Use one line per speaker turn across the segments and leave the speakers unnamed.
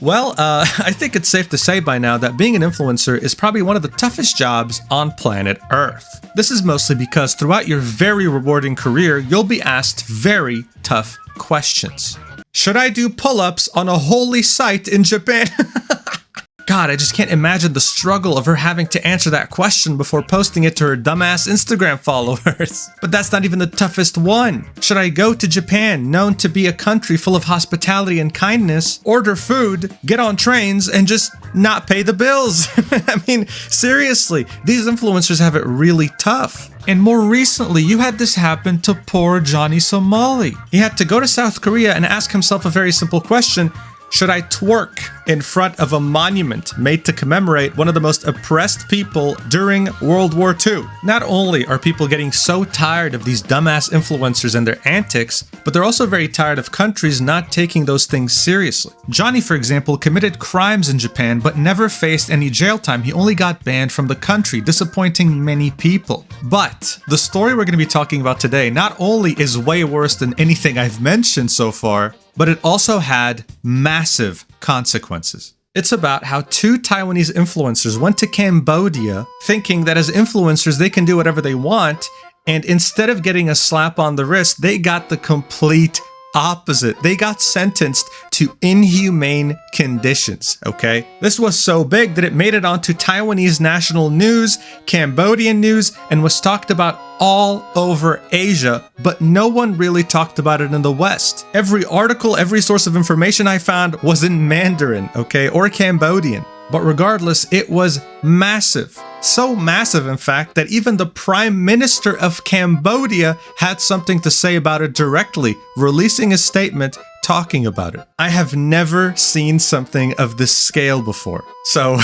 Well, I think it's safe to say by now that being an influencer is probably one of the toughest jobs on planet Earth. This is mostly because throughout your very rewarding career, you'll be asked very tough questions. Should I do pull-ups on a holy site in Japan? God, I just can't imagine the struggle of her having to answer that question before posting it to her dumbass Instagram followers. But that's not even the toughest one. Should I go to Japan, known to be a country full of hospitality and kindness, order food, get on trains, and just not pay the bills? I mean, seriously, these influencers have it really tough. And more recently, you had this happen to poor Johnny Somali. He had to go to South Korea and ask himself a very simple question. Should I twerk in front of a monument made to commemorate one of the most oppressed people during World War II? Not only are people getting so tired of these dumbass influencers and their antics, but they're also very tired of countries not taking those things seriously. Johnny, for example, committed crimes in Japan but never faced any jail time. He only got banned from the country, disappointing many people. But the story we're going to be talking about today not only is way worse than anything I've mentioned so far, but it also had massive consequences. It's about how two Taiwanese influencers went to Cambodia thinking that as influencers they can do whatever they want, and instead of getting a slap on the wrist, they got the complete opposite. They got sentenced to inhumane conditions, okay? This was so big that it made it onto Taiwanese national news, Cambodian news, and was talked about all over Asia, but no one really talked about it in the West. Every article, every source of information I found was in Mandarin, okay, or Cambodian. But regardless, it was massive. So massive, in fact, that even the Prime Minister of Cambodia had something to say about it directly, releasing a statement talking about it. I have never seen something of this scale before. So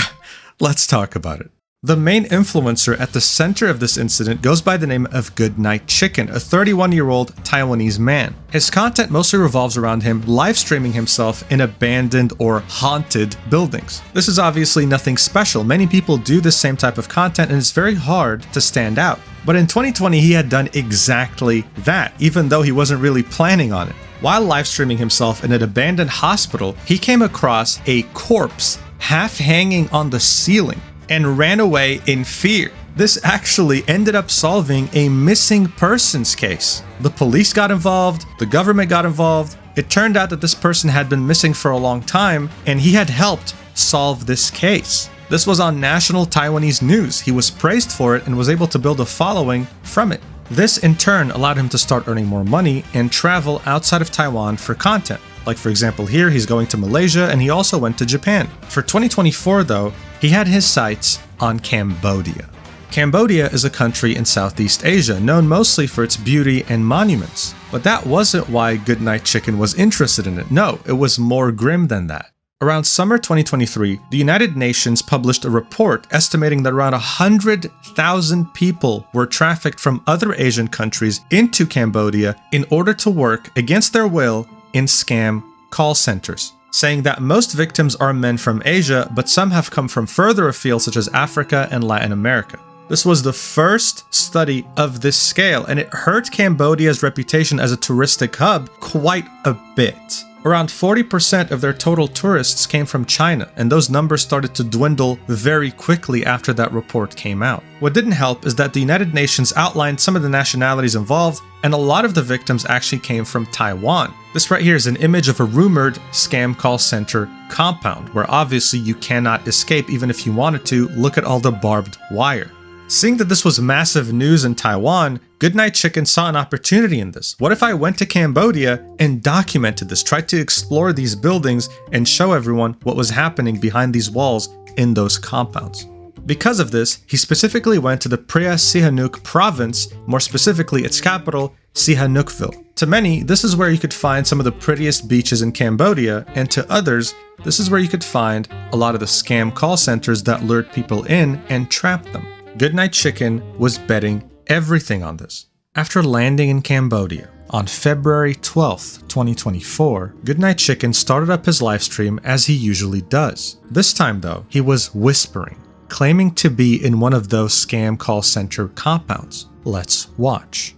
let's talk about it. The main influencer at the center of this incident goes by the name of GOODNIGHTCHICKEN, a 31-year-old Taiwanese man. His content mostly revolves around him live streaming himself in abandoned or haunted buildings. This is obviously nothing special. Many people do this same type of content and it's very hard to stand out. But in 2020, he had done exactly that, even though he wasn't really planning on it. While live streaming himself in an abandoned hospital, he came across a corpse half hanging on the ceiling and ran away in fear. This actually ended up solving a missing persons case. The police got involved, the government got involved. It turned out that this person had been missing for a long time, and he had helped solve this case. This was on national Taiwanese news. He was praised for it and was able to build a following from it. This in turn allowed him to start earning more money and travel outside of Taiwan for content. Like for example here, he's going to Malaysia and he also went to Japan. For 2024 though, he had his sights on Cambodia. Cambodia is a country in Southeast Asia, known mostly for its beauty and monuments. But that wasn't why GOODNIGHTCHICKEN was interested in it. No, it was more grim than that. Around summer 2023, the United Nations published a report estimating that around 100,000 people were trafficked from other Asian countries into Cambodia in order to work against their will in scam call centers, saying that most victims are men from Asia, but some have come from further afield such as Africa and Latin America. This was the first study of this scale, and it hurt Cambodia's reputation as a touristic hub quite a bit. Around 40% of their total tourists came from China, and those numbers started to dwindle very quickly after that report came out. What didn't help is that the United Nations outlined some of the nationalities involved, and a lot of the victims actually came from Taiwan. This right here is an image of a rumored scam call center compound, where obviously you cannot escape even if you wanted to. Look at all the barbed wire. Seeing that this was massive news in Taiwan, GOODNIGHTCHICKEN saw an opportunity in this. What if I went to Cambodia and documented this, tried to explore these buildings and show everyone what was happening behind these walls in those compounds? Because of this, he specifically went to the Prea Sihanouk province, more specifically its capital, Sihanoukville. To many, this is where you could find some of the prettiest beaches in Cambodia, and to others, this is where you could find a lot of the scam call centers that lured people in and trapped them. GOODNIGHTCHICKEN was betting everything on this. After landing in Cambodia on February 12th, 2024, GOODNIGHTCHICKEN started up his livestream as he usually does. This time though, he was whispering, claiming to be in one of those scam call center compounds. Let's watch.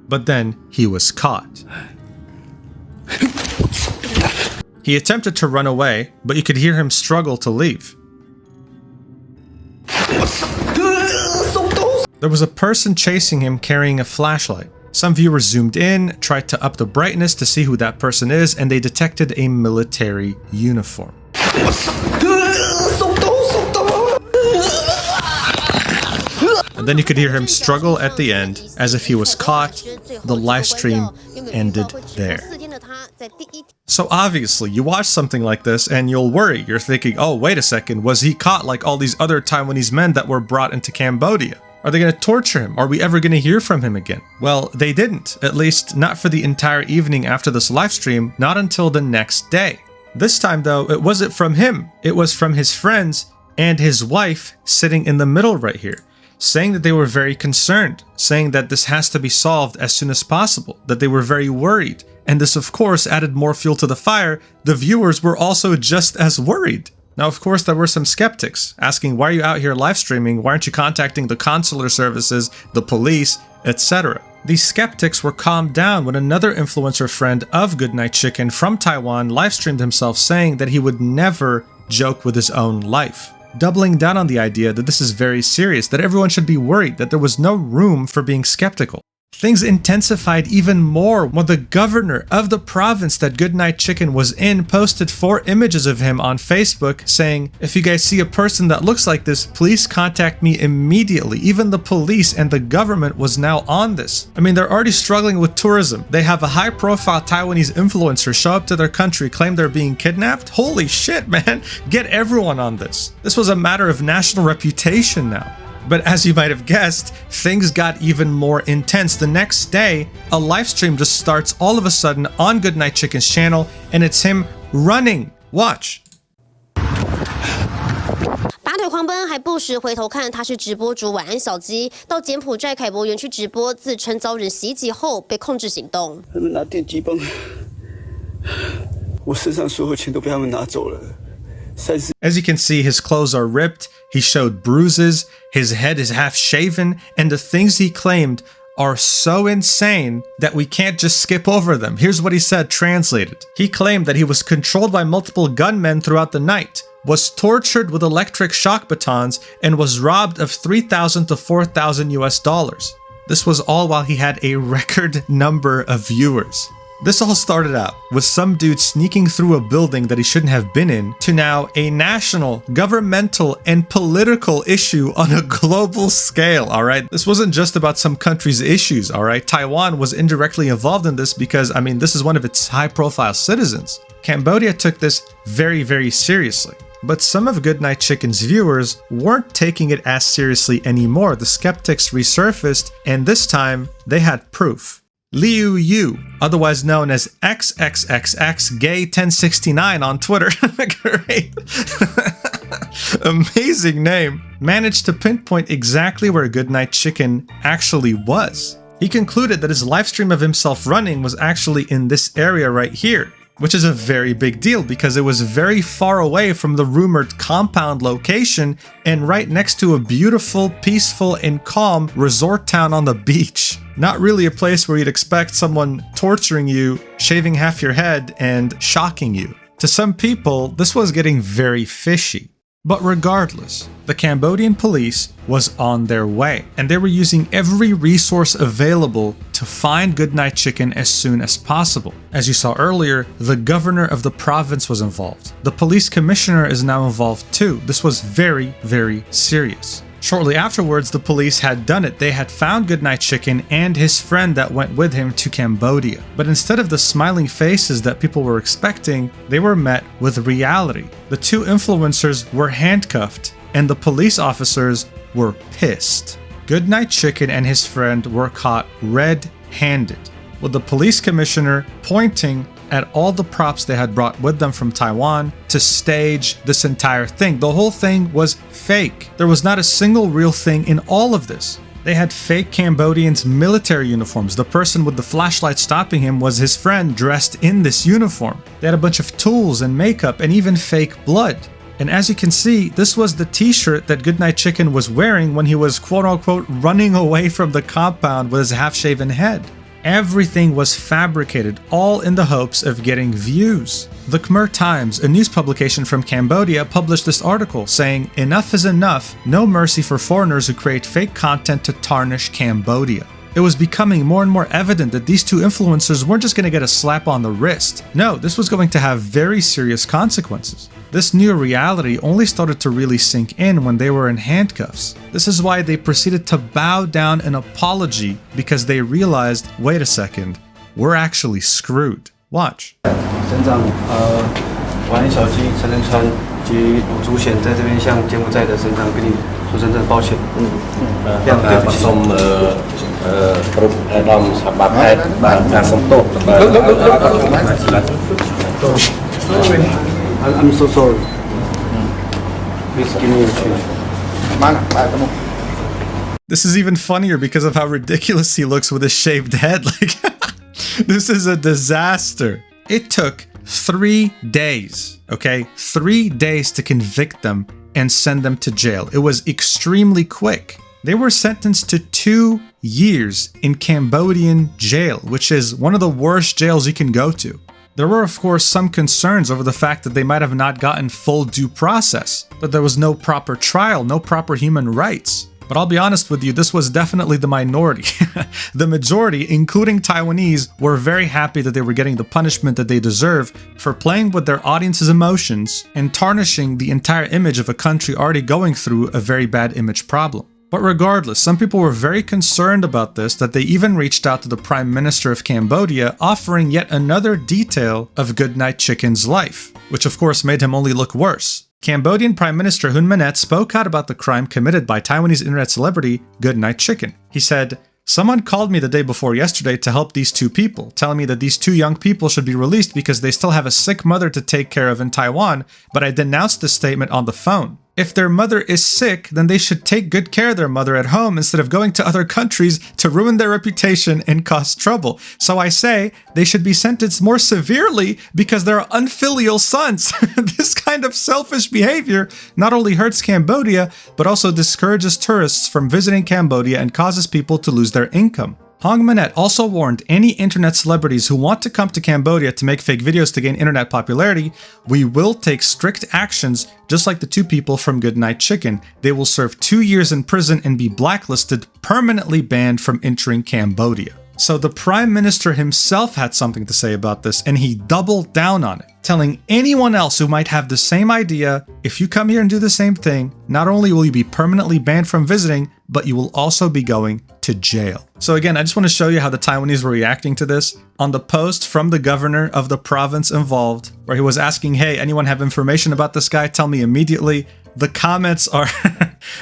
But then he was caught. He attempted to run away, but you could hear him struggle to leave. There was a person chasing him carrying a flashlight. Some viewers zoomed in, tried to up the brightness to see who that person is, and they detected a military uniform. And then you could hear him struggle at the end, as if he was caught. The live stream ended there. So obviously, you watch something like this and you'll worry. You're thinking, oh, wait a second, was he caught like all these other Taiwanese men that were brought into Cambodia? Are they going to torture him? Are we ever going to hear from him again? Well, they didn't, at least not for the entire evening after this live stream, not until the next day. This time though, it wasn't from him. It was from his friends and his wife sitting in the middle right here, saying that they were very concerned, saying that this has to be solved as soon as possible, that they were very worried. And this of course added more fuel to the fire. The viewers were also just as worried. Now, of course, there were some skeptics asking, why are you out here live streaming? Why aren't you contacting the consular services, the police, etc.? These skeptics were calmed down when another influencer friend of Goodnight Chicken from Taiwan live streamed himself saying that he would never joke with his own life, doubling down on the idea that this is very serious, that everyone should be worried, that there was no room for being skeptical. Things intensified even more when the governor of the province that Goodnight Chicken was in posted 4 images of him on Facebook saying, if you guys see a person that looks like this, please contact me immediately. Even the police and the government was now on this. I mean, they're already struggling with tourism. They have a high-profile Taiwanese influencer show up to their country, claim they're being kidnapped. Holy shit, man. Get everyone on this. This was a matter of national reputation now. But as you might have guessed, things got even more intense. The next day, a live stream just starts all of a sudden on Goodnight Chicken's channel, and it's him running. Watch.
拔腿狂奔，还不时回头看，他是直播主晚安小鸡，到柬埔寨凯博园区直播，自称遭人袭击后被控制行动。
他们拿电击棒，我身上所有钱都被他们拿走了。
As you can see, his clothes are ripped, he showed bruises, his head is half shaven, and the things he claimed are so insane that we can't just skip over them. Here's what he said translated. He claimed that he was controlled by multiple gunmen throughout the night, was tortured with electric shock batons, and was robbed of $3,000 to $4,000 US. This was all while he had a record number of viewers. This all started out with some dude sneaking through a building that he shouldn't have been in to now a national, governmental, and political issue on a global scale, alright? This wasn't just about some country's issues, alright? Taiwan was indirectly involved in this because, I mean, this is one of its high-profile citizens. Cambodia took this very, very seriously. But some of Goodnight Chicken's viewers weren't taking it as seriously anymore. The skeptics resurfaced, and this time, they had proof. Liu Yu, otherwise known as XXXXGay1069 on Twitter, great, amazing name, managed to pinpoint exactly where Goodnight Chicken actually was. He concluded that his live stream of himself running was actually in this area right here, which is a very big deal because it was very far away from the rumored compound location and right next to a beautiful, peaceful, and calm resort town on the beach. Not really a place where you'd expect someone torturing you, shaving half your head, and shocking you. To some people, this was getting very fishy. But regardless, the Cambodian police was on their way, and they were using every resource available to find Goodnight Chicken as soon as possible. As you saw earlier, the governor of the province was involved. The police commissioner is now involved too. This was very, very serious. Shortly afterwards, the police had done it. They had found Goodnight Chicken and his friend that went with him to Cambodia. But instead of the smiling faces that people were expecting, they were met with reality. The 2 influencers were handcuffed, and the police officers were pissed. Goodnight Chicken and his friend were caught red-handed, with the police commissioner pointing at all the props they had brought with them from Taiwan to stage this entire thing. The whole thing was fake. There was not a single real thing in all of this. They had fake Cambodians' military uniforms. The person with the flashlight stopping him was his friend dressed in this uniform. They had a bunch of tools and makeup and even fake blood. And as you can see, this was the t-shirt that Goodnight Chicken was wearing when he was quote-unquote running away from the compound with his half-shaven head. Everything was fabricated, all in the hopes of getting views. The Khmer Times, a news publication from Cambodia, published this article saying, "Enough is enough, no mercy for foreigners who create fake content to tarnish Cambodia." It was becoming more and more evident that these two influencers weren't just going to get a slap on the wrist. No, this was going to have very serious consequences. This new reality only started to really sink in when they were in handcuffs. This is why they proceeded to bow down an apology, because they realized, wait a second, we're actually screwed. Watch.
省长，晚安小鸡陈仁川及鲁竹贤在这边向柬埔寨的省长跟你说声真的抱歉。非常对不起。
គ្រប់អាដាមសម្បត្តិហេតុបានការសុំទោស
I'm so sorry. Please give me a chance.
This is even funnier because of how ridiculous he looks with a shaved head. Like, this is a disaster. It took 3 days, okay? 3 days to convict them and send them to jail. It was extremely quick. They were sentenced to 2 years in Cambodian jail, which is one of the worst jails you can go to. There were, of course, some concerns over the fact that they might have not gotten full due process, that there was no proper trial, no proper human rights. But I'll be honest with you, this was definitely the minority. The majority, including Taiwanese, were very happy that they were getting the punishment that they deserve for playing with their audience's emotions and tarnishing the entire image of a country already going through a very bad image problem. But regardless, some people were very concerned about this, that they even reached out to the Prime Minister of Cambodia, offering yet another detail of Goodnight Chicken's life, which of course made him only look worse. Cambodian Prime Minister Hun Manet spoke out about the crime committed by Taiwanese internet celebrity Goodnight Chicken. He said, "Someone called me the day before yesterday to help these two people, telling me that these two young people should be released because they still have a sick mother to take care of in Taiwan, but I denounced this statement on the phone. If their mother is sick, then they should take good care of their mother at home instead of going to other countries to ruin their reputation and cause trouble. So I say they should be sentenced more severely because they're unfilial sons." This kind of selfish behavior not only hurts Cambodia, but also discourages tourists from visiting Cambodia and causes people to lose their income. Hong Manet also warned any internet celebrities who want to come to Cambodia to make fake videos to gain internet popularity, "We will take strict actions just like the two people from Goodnight Chicken. They will serve 2 years in prison and be blacklisted, permanently banned from entering Cambodia." So the Prime Minister himself had something to say about this, and he doubled down on it, telling anyone else who might have the same idea, if you come here and do the same thing, not only will you be permanently banned from visiting, but you will also be going to jail. So again, I just want to show you how the Taiwanese were reacting to this. On the post from the governor of the province involved, where he was asking, "Hey, anyone have information about this guy? Tell me immediately." The comments are,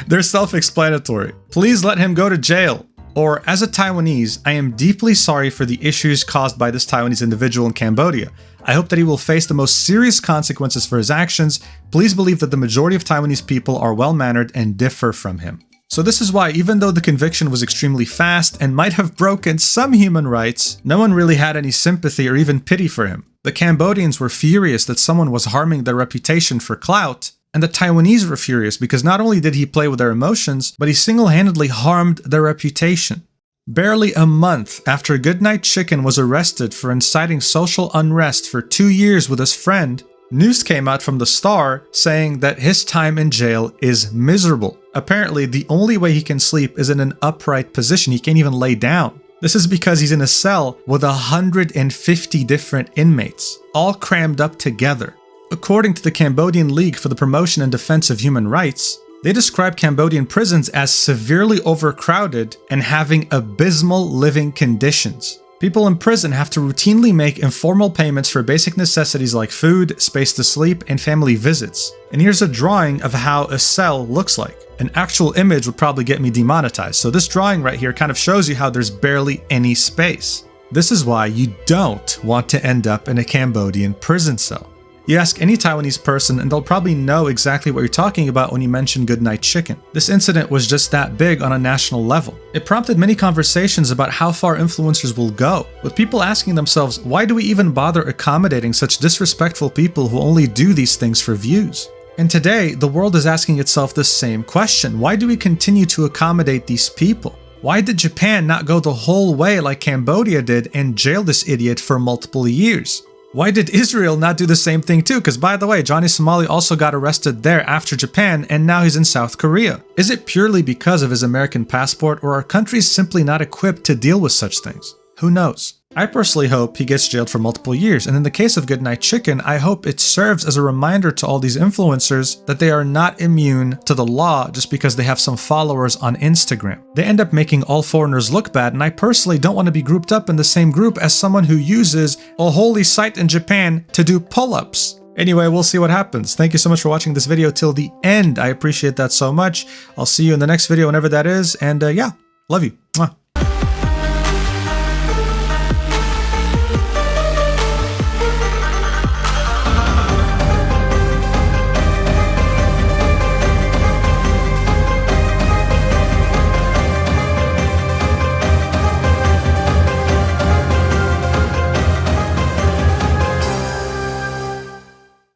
they're self-explanatory. "Please let him go to jail." Or, "As a Taiwanese, I am deeply sorry for the issues caused by this Taiwanese individual in Cambodia. I hope that he will face the most serious consequences for his actions. Please believe that the majority of Taiwanese people are well-mannered and differ from him." So this is why, even though the conviction was extremely fast and might have broken some human rights, no one really had any sympathy or even pity for him. The Cambodians were furious that someone was harming their reputation for clout, and the Taiwanese were furious because not only did he play with their emotions, but he single-handedly harmed their reputation. Barely a month after Goodnight Chicken was arrested for inciting social unrest for 2 years with his friend, news came out from the Star saying that his time in jail is miserable. Apparently, the only way he can sleep is in an upright position. He can't even lay down. This is because he's in a cell with 150 different inmates, all crammed up together. According to the Cambodian League for the Promotion and Defense of Human Rights, they describe Cambodian prisons as severely overcrowded and having abysmal living conditions. People in prison have to routinely make informal payments for basic necessities like food, space to sleep, and family visits. And here's a drawing of how a cell looks like. An actual image would probably get me demonetized, so this drawing right here kind of shows you how there's barely any space. This is why you don't want to end up in a Cambodian prison cell. You ask any Taiwanese person and they'll probably know exactly what you're talking about when you mention Goodnight Chicken. This incident was just that big on a national level. It prompted many conversations about how far influencers will go, with people asking themselves, why do we even bother accommodating such disrespectful people who only do these things for views? And today, the world is asking itself the same question. Why do we continue to accommodate these people? Why did Japan not go the whole way like Cambodia did and jail this idiot for multiple years? Why did Israel not do the same thing too? Because by the way, Johnny Somali also got arrested there after Japan and now he's in South Korea. Is it purely because of his American passport, or are countries simply not equipped to deal with such things? Who knows? I personally hope he gets jailed for multiple years, and in the case of Goodnight Chicken, I hope it serves as a reminder to all these influencers that they are not immune to the law just because they have some followers on Instagram. They end up making all foreigners look bad, and I personally don't want to be grouped up in the same group as someone who uses a holy site in Japan to do pull-ups. Anyway, we'll see what happens. Thank you so much for watching this video till the end. I appreciate that so much. I'll see you in the next video whenever that is, and yeah, love you. Mwah.